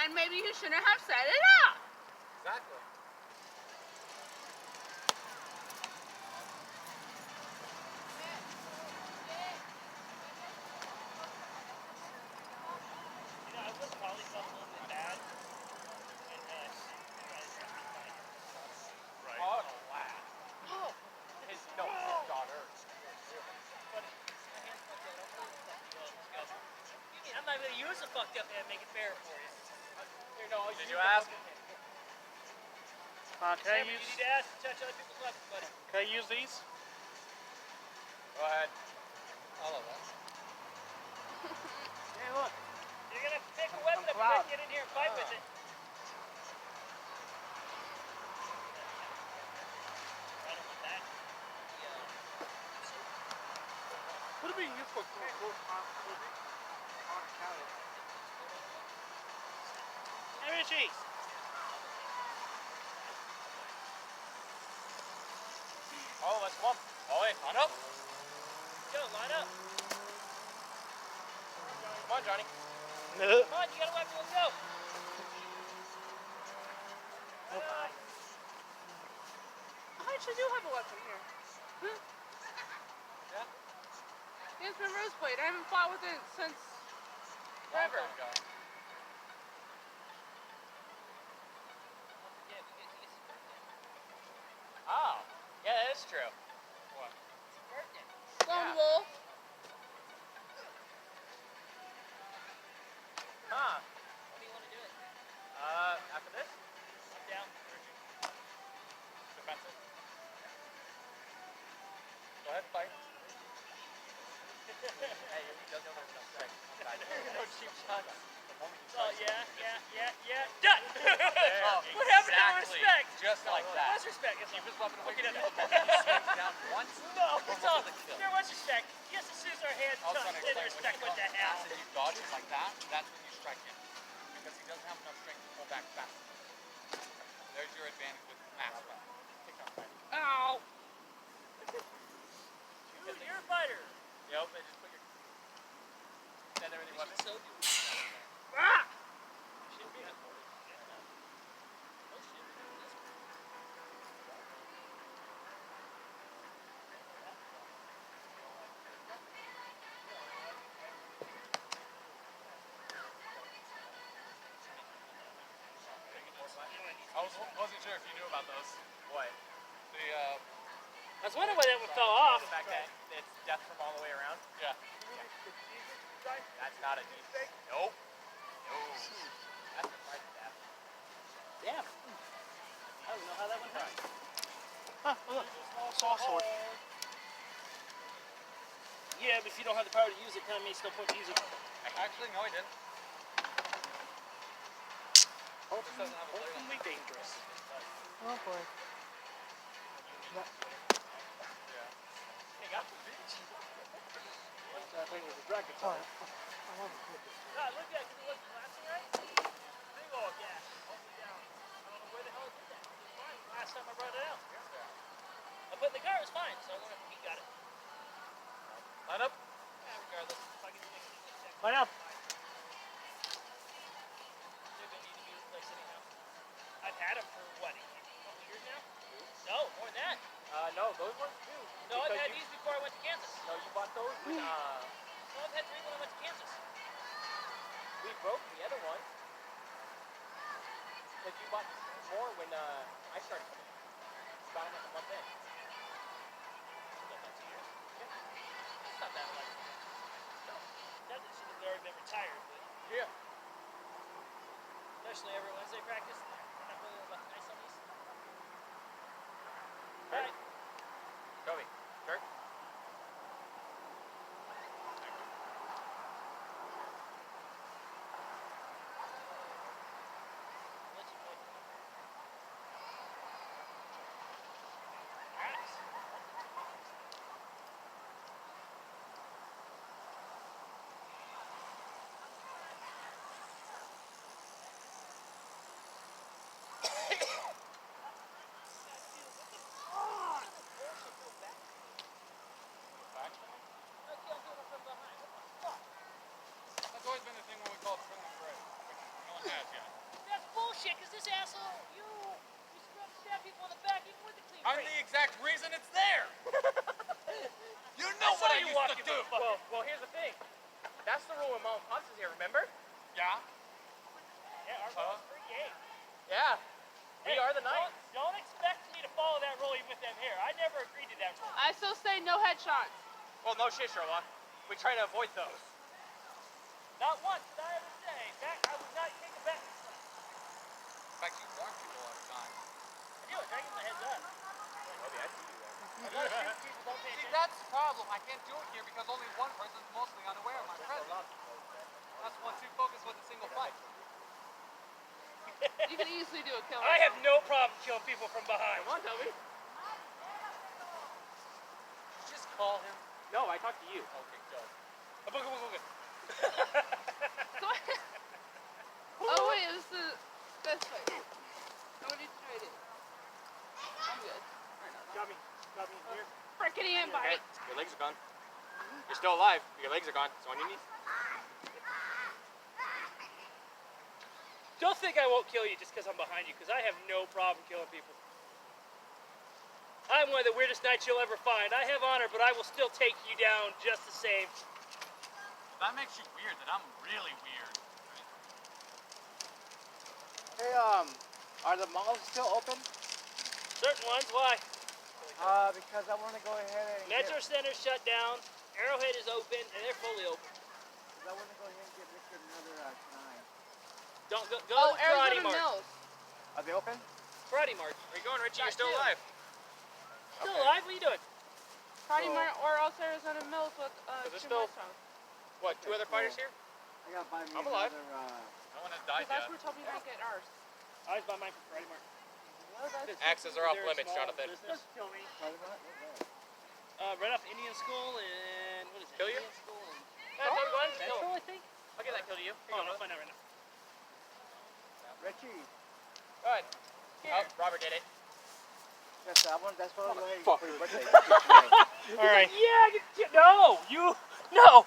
then maybe you shouldn't have set it up. Exactly. I would probably felt a little bit bad. And, right. Oh, wow. Oh. His daughter. I'm not going to use the fucked up and make it fair for you. Did you ask? Can I use... You need to ask to touch other people's weapons, buddy. Can I use these? Go ahead. All of us. Hey, look. You're going to pick a weapon up and get in here and fight with it. What are we used for? Hey, Richie. Oh, let's come on. Oh, wait. Line up. Go, line up. Come on, Johnny. Come on, you got a weapon. Let's go. I actually do have a weapon here. Yeah? It's my rose blade. I haven't fought with it since forever. Oh, yeah, that is true. What? Lone Wolf. Huh. What do you want to do it? After this? I'm down. Defensive. Go ahead, fight. Hey, he does know there's no strike. No cheap shots. Oh, yeah. Done! Oh, What happened to my exactly. respect? Just like that. What's respect? Keep his weapon away Okay, from no. you. He swings down once. No, it's all. the kill. There was respect. Yes, as soon as our hands I was touch, trying to then explain, respect when what he the comes hell. fast and you dodge him like that, that's when you strike him. Because he doesn't have enough strength to pull back fast. There's your advantage with mass weapon. Kick off fighting. Ow. You're a fighter. Yep, and just put your... Stand there with your weapon. So do Ah! should be important. No shit. I wasn't sure if you knew about those. What? The, I was wondering why that one fell off. the fact that it's death from all the way around? Yeah. That's not a deep. Nope. No. That's a fight death. Damn. I don't know how that one happened. Huh, look. Saw sword. Yeah, but if you don't have the power to use it, kind of makes no point to use it. Actually, no, he didn't. Openly dangerous. Oh boy. He got the beach. That thing was a dragon. God, look at it. It wasn't blasting, right? Big old gas. All the way down. I don't know where the hell it did that. It was fine last time I brought it out. I put in the car, it was fine, so I wonder if he got it. Line up. Yeah, regardless. If I can do it, Line up. they're going to need to be replaced anyhow. I've had them for, what, a couple years now? No, more than that. No, those ones too. No, I've had these before I went to Kansas. No, you bought those when, No, I've had 3 when I went to Kansas. we broke the other one. Because you bought more when, I started coming in. You bought them like a month in. About 2 years. It's not that much. That should have already been retired, but Yeah. especially every Wednesday practice. I'm not really about the nice on these. Kurt. Alright. Kobe. Kurt. Let's see what- Alright. shit, because this asshole, you stab people in the back even with the clean I'm break. the exact reason it's there. You know I saw what I you used walking to do. Well, here's the thing. That's the rule when Mom Punts is here, remember? Yeah. Yeah, our rule's free game. Yeah. We Hey, are the Knights. Don't expect me to follow that rule even with them here. I never agreed to that rule. I still say no headshots. Well, no shit, Sherlock. We try to avoid those. Not once did I ever say that I would not take a back. In fact, you warn people all the time. I do it. I give them a heads up. Maybe I see you there. A lot of stupid people don't pay See, attention. that's the problem. I can't do it here because only one person is mostly unaware of my presence. That's once you focus with a single fight. You can easily do a kill. I have no problem killing people from behind. Come on, Toby. Just call him. No, I talked to you. Okay, go. Oh wait, it was this way. I want you to try it. I'm good. Right now. Got me here. Frickety invite. Your legs are gone. You're still alive. Your legs are gone. So on your knees. Don't think I won't kill you just because I'm behind you, because I have no problem killing people. I'm one of the weirdest knights you'll ever find. I have honor, but I will still take you down just the same. That makes you weird. That I'm really weird. Hey, are the malls still open? Certain ones, why? Because I want to go ahead and Metro Center's shut down, Arrowhead is open, and they're fully open. I want to go ahead and give Richard another tonight. Don't go Oh, to Karate Arizona Mart. Mills. Are they open? Karate Mart. Where you going, Richie? Got You're still two. alive. Still Okay. alive? What are you doing? Karate So- Mart or else Arizona Mills with there's two still- restaurants. What, two Okay, other fighters cool. here? I gotta buy me I'm alive. another. No one has died Because that's yet. where Toby might get ours. I was by mine for Karate Mart. Well, that's Axes are off They're a limits, small Jonathan. business. Kill me. Right off Indian School and what is it? Kill you? Indian School and Yeah, Toby, go ahead. Central, Kill. I think. I'll get that kill to you. Hold on, I'll find out right now. Richie. Go ahead. Oh, Robert did it. Yes, I want. That's what I'm going Fuck. for your birthday. All right. Yeah, no, you, no.